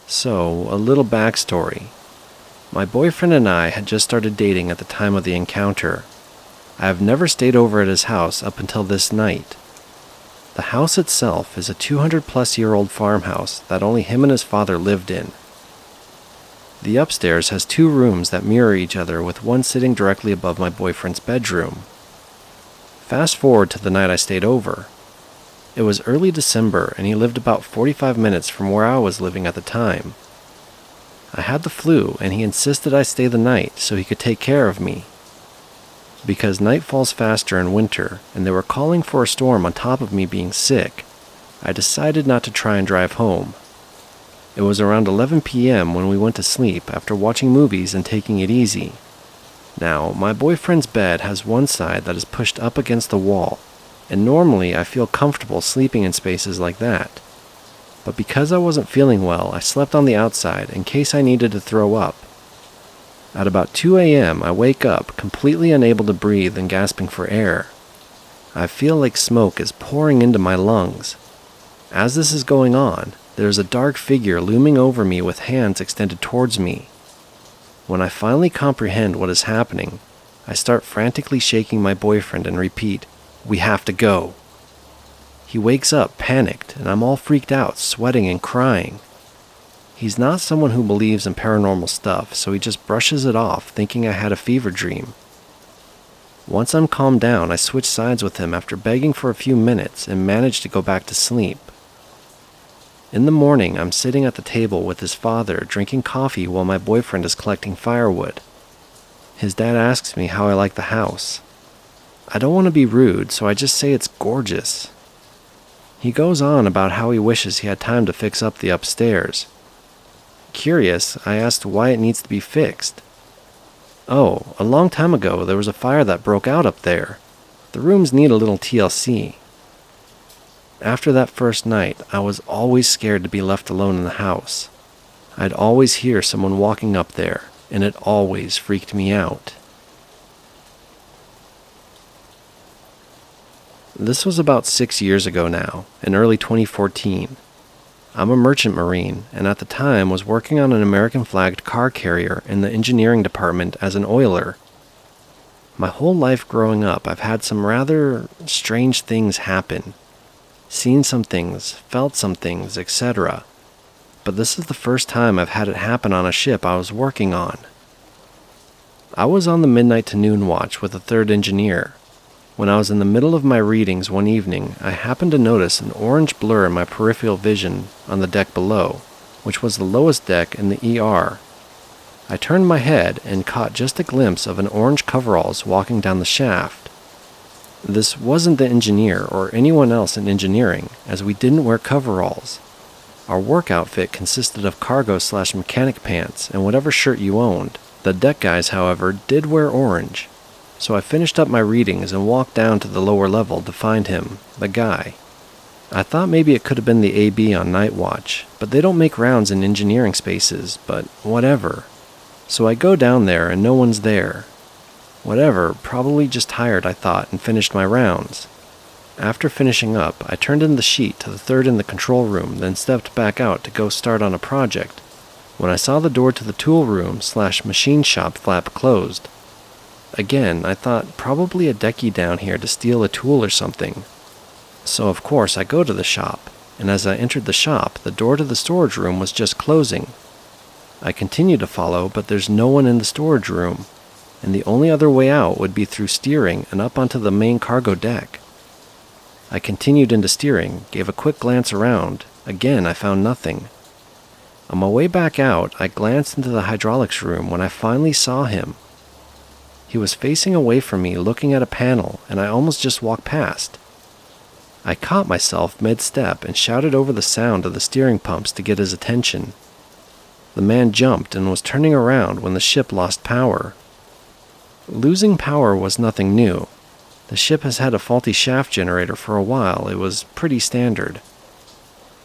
So, a little backstory. My boyfriend and I had just started dating at the time of the encounter. I have never stayed over at his house up until this night. The house itself is a 200-plus-year-old farmhouse that only him and his father lived in. The upstairs has 2 rooms that mirror each other, with one sitting directly above my boyfriend's bedroom. Fast forward to the night I stayed over. It was early December, and he lived about 45 minutes from where I was living at the time. I had the flu, and he insisted I stay the night so he could take care of me. Because night falls faster in winter, and they were calling for a storm on top of me being sick, I decided not to try and drive home. It was around 11 p.m. when we went to sleep after watching movies and taking it easy. Now, my boyfriend's bed has one side that is pushed up against the wall, and normally I feel comfortable sleeping in spaces like that. But because I wasn't feeling well, I slept on the outside in case I needed to throw up. At about 2 a.m., I wake up, completely unable to breathe and gasping for air. I feel like smoke is pouring into my lungs. As this is going on, there is a dark figure looming over me with hands extended towards me. When I finally comprehend what is happening, I start frantically shaking my boyfriend and repeat, "We have to go." He wakes up panicked, and I'm all freaked out, sweating and crying. He's not someone who believes in paranormal stuff, so he just brushes it off, thinking I had a fever dream. Once I'm calmed down, I switch sides with him after begging for a few minutes and manage to go back to sleep. In the morning, I'm sitting at the table with his father, drinking coffee while my boyfriend is collecting firewood. His dad asks me how I like the house. I don't want to be rude, so I just say it's gorgeous. He goes on about how he wishes he had time to fix up the upstairs. Curious, I asked why it needs to be fixed. "Oh, a long time ago there was a fire that broke out up there. The rooms need a little TLC." After that first night, I was always scared to be left alone in the house. I'd always hear someone walking up there, and it always freaked me out. This was about 6 years ago now, in early 2014. I'm a merchant marine, and at the time was working on an American-flagged car carrier in the engineering department as an oiler. My whole life growing up, I've had some rather strange things happen. Seen some things, felt some things, etc. But this is the first time I've had it happen on a ship I was working on. I was on the midnight to noon watch with a third engineer. When I was in the middle of my readings one evening, I happened to notice an orange blur in my peripheral vision on the deck below, which was the lowest deck in the ER. I turned my head and caught just a glimpse of an orange coveralls walking down the shaft. This wasn't the engineer or anyone else in engineering, as we didn't wear coveralls. Our work outfit consisted of cargo/mechanic pants and whatever shirt you owned. The deck guys, however, did wear orange. So I finished up my readings and walked down to the lower level to find him, the guy. I thought maybe it could have been the AB on night watch, but they don't make rounds in engineering spaces, but whatever. So I go down there and no one's there. Whatever, probably just tired, I thought, and finished my rounds. After finishing up, I turned in the sheet to the third in the control room, then stepped back out to go start on a project, when I saw the door to the tool room/machine shop flap closed. Again, I thought probably a decky down here to steal a tool or something. So of course I go to the shop, and as I entered the shop, the door to the storage room was just closing. I continue to follow, but there's no one in the storage room, and the only other way out would be through steering and up onto the main cargo deck. I continued into steering, gave a quick glance around. Again, I found nothing. On my way back out, I glanced into the hydraulics room when I finally saw him. He was facing away from me, looking at a panel, and I almost just walked past. I caught myself mid-step and shouted over the sound of the steering pumps to get his attention. The man jumped and was turning around when the ship lost power. Losing power was nothing new. The ship has had a faulty shaft generator for a while. It was pretty standard.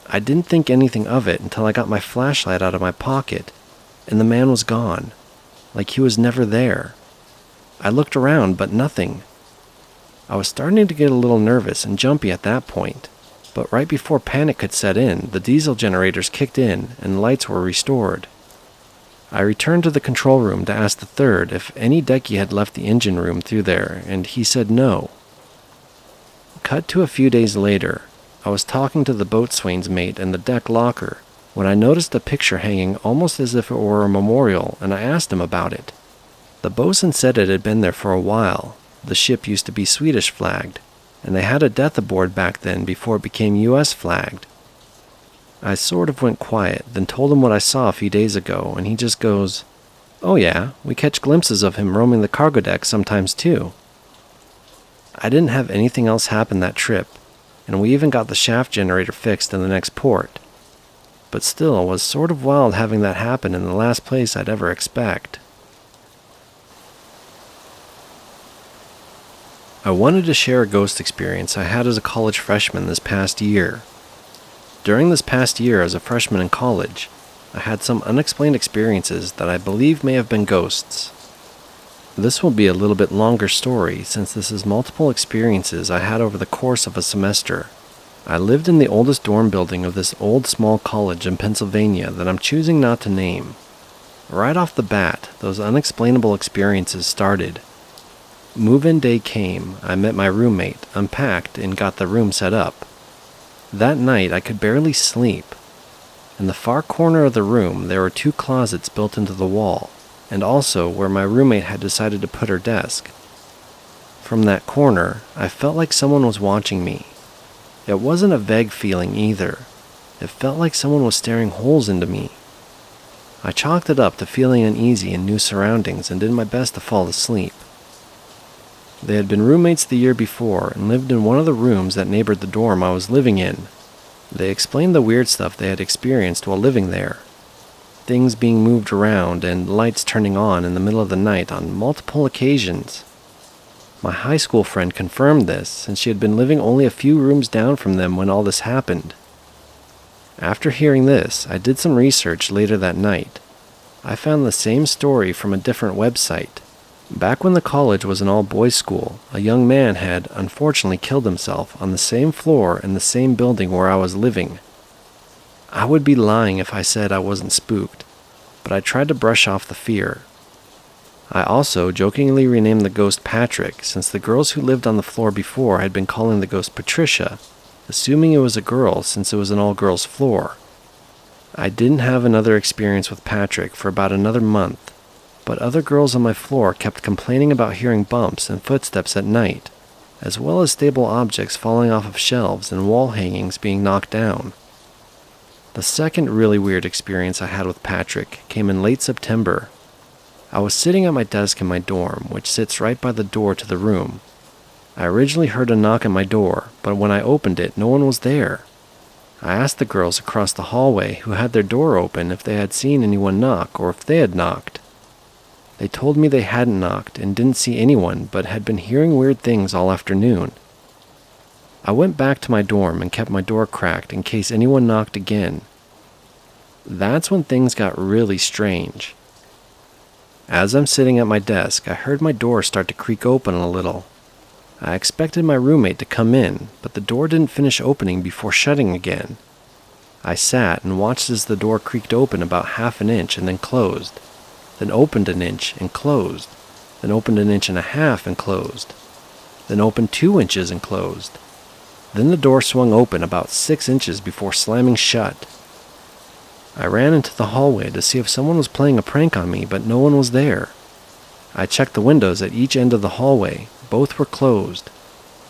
I didn't think anything of it until I got my flashlight out of my pocket, and the man was gone, like he was never there. I looked around, but nothing. I was starting to get a little nervous and jumpy at that point. But right before panic could set in, the diesel generators kicked in and lights were restored. I returned to the control room to ask the third if any decky had left the engine room through there, and he said no. Cut to a few days later, I was talking to the boatswain's mate in the deck locker when I noticed a picture hanging almost as if it were a memorial, and I asked him about it. The bosun said it had been there for a while. The ship used to be Swedish flagged, and they had a death aboard back then before it became US flagged. I sort of went quiet, then told him what I saw a few days ago, and he just goes, "Oh yeah, we catch glimpses of him roaming the cargo deck sometimes too." I didn't have anything else happen that trip, and we even got the shaft generator fixed in the next port. But still, it was sort of wild having that happen in the last place I'd ever expect. I wanted to share a ghost experience I had as a college freshman this past year. During this past year as a freshman in college, I had some unexplained experiences that I believe may have been ghosts. This will be a little bit longer story since this is multiple experiences I had over the course of a semester. I lived in the oldest dorm building of this old small college in Pennsylvania that I'm choosing not to name. Right off the bat, those unexplainable experiences started. Move-in day came, I met my roommate, unpacked, and got the room set up. That night I could barely sleep. In the far corner of the room there were 2 closets built into the wall, and also where my roommate had decided to put her desk. From that corner, I felt like someone was watching me. It wasn't a vague feeling either. It felt like someone was staring holes into me. I chalked it up to feeling uneasy in new surroundings and did my best to fall asleep. They had been roommates the year before and lived in one of the rooms that neighbored the dorm I was living in. They explained the weird stuff they had experienced while living there. Things being moved around and lights turning on in the middle of the night on multiple occasions. My high school friend confirmed this since she had been living only a few rooms down from them when all this happened. After hearing this, I did some research later that night. I found the same story from a different website. Back when the college was an all-boys school, a young man had, unfortunately, killed himself on the same floor in the same building where I was living. I would be lying if I said I wasn't spooked, but I tried to brush off the fear. I also jokingly renamed the ghost Patrick, since the girls who lived on the floor before had been calling the ghost Patricia, assuming it was a girl since it was an all-girls floor. I didn't have another experience with Patrick for about another month, but other girls on my floor kept complaining about hearing bumps and footsteps at night, as well as stable objects falling off of shelves and wall hangings being knocked down. The second really weird experience I had with Patrick came in late September. I was sitting at my desk in my dorm, which sits right by the door to the room. I originally heard a knock at my door, but when I opened it, no one was there. I asked the girls across the hallway who had their door open if they had seen anyone knock or if they had knocked. They told me they hadn't knocked and didn't see anyone, but had been hearing weird things all afternoon. I went back to my dorm and kept my door cracked in case anyone knocked again. That's when things got really strange. As I'm sitting at my desk, I heard my door start to creak open a little. I expected my roommate to come in, but the door didn't finish opening before shutting again. I sat and watched as the door creaked open about half an inch and then closed, then opened an inch and closed, then opened an inch and a half and closed, then opened 2 inches and closed. Then the door swung open about 6 inches before slamming shut. I ran into the hallway to see if someone was playing a prank on me, but no one was there. I checked the windows at each end of the hallway. Both were closed.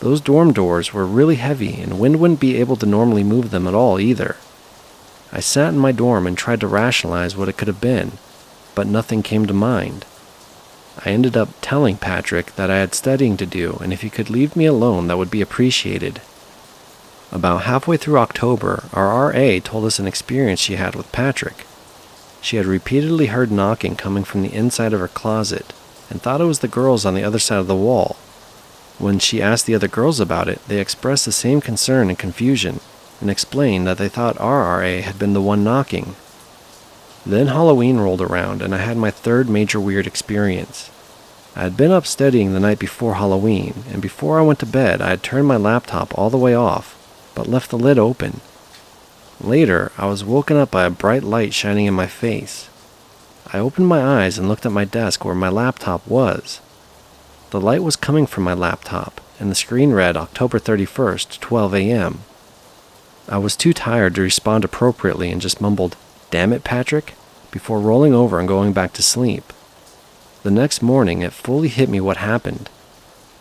Those dorm doors were really heavy, and wind wouldn't be able to normally move them at all either. I sat in my dorm and tried to rationalize what it could have been, but nothing came to mind. I ended up telling Patrick that I had studying to do, and if he could leave me alone, that would be appreciated. About halfway through October, our RA told us an experience she had with Patrick. She had repeatedly heard knocking coming from the inside of her closet, and thought it was the girls on the other side of the wall. When she asked the other girls about it, they expressed the same concern and confusion, and explained that they thought our RA had been the one knocking. Then Halloween rolled around, and I had my third major weird experience. I had been up studying the night before Halloween, and before I went to bed I had turned my laptop all the way off, but left the lid open. Later, I was woken up by a bright light shining in my face. I opened my eyes and looked at my desk where my laptop was. The light was coming from my laptop, and the screen read October 31st, 12 a.m. I was too tired to respond appropriately and just mumbled, "Damn it, Patrick," before rolling over and going back to sleep. The next morning, it fully hit me what happened.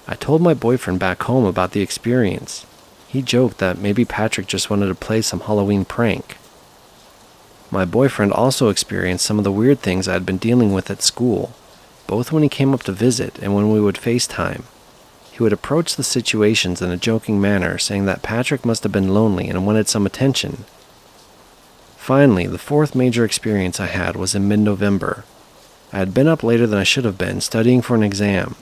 I told my boyfriend back home about the experience. He joked that maybe Patrick just wanted to play some Halloween prank. My boyfriend also experienced some of the weird things I had been dealing with at school, both when he came up to visit and when we would FaceTime. He would approach the situations in a joking manner, saying that Patrick must have been lonely and wanted some attention. Finally, the fourth major experience I had was in mid-November. I had been up later than I should have been, studying for an exam.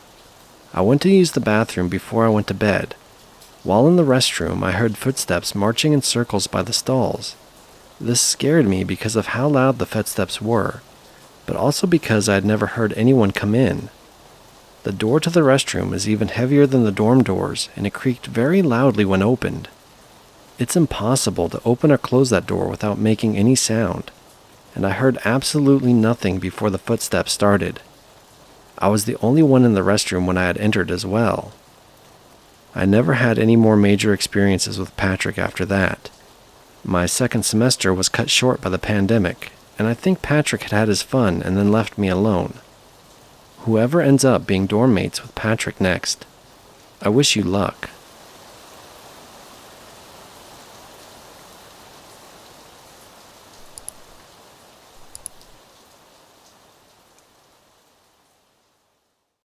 I went to use the bathroom before I went to bed. While in the restroom, I heard footsteps marching in circles by the stalls. This scared me because of how loud the footsteps were, but also because I had never heard anyone come in. The door to the restroom is even heavier than the dorm doors, and it creaked very loudly when opened. It's impossible to open or close that door without making any sound, and I heard absolutely nothing before the footsteps started. I was the only one in the restroom when I had entered as well. I never had any more major experiences with Patrick after that. My second semester was cut short by the pandemic, and I think Patrick had had his fun and then left me alone. Whoever ends up being dorm mates with Patrick next, I wish you luck.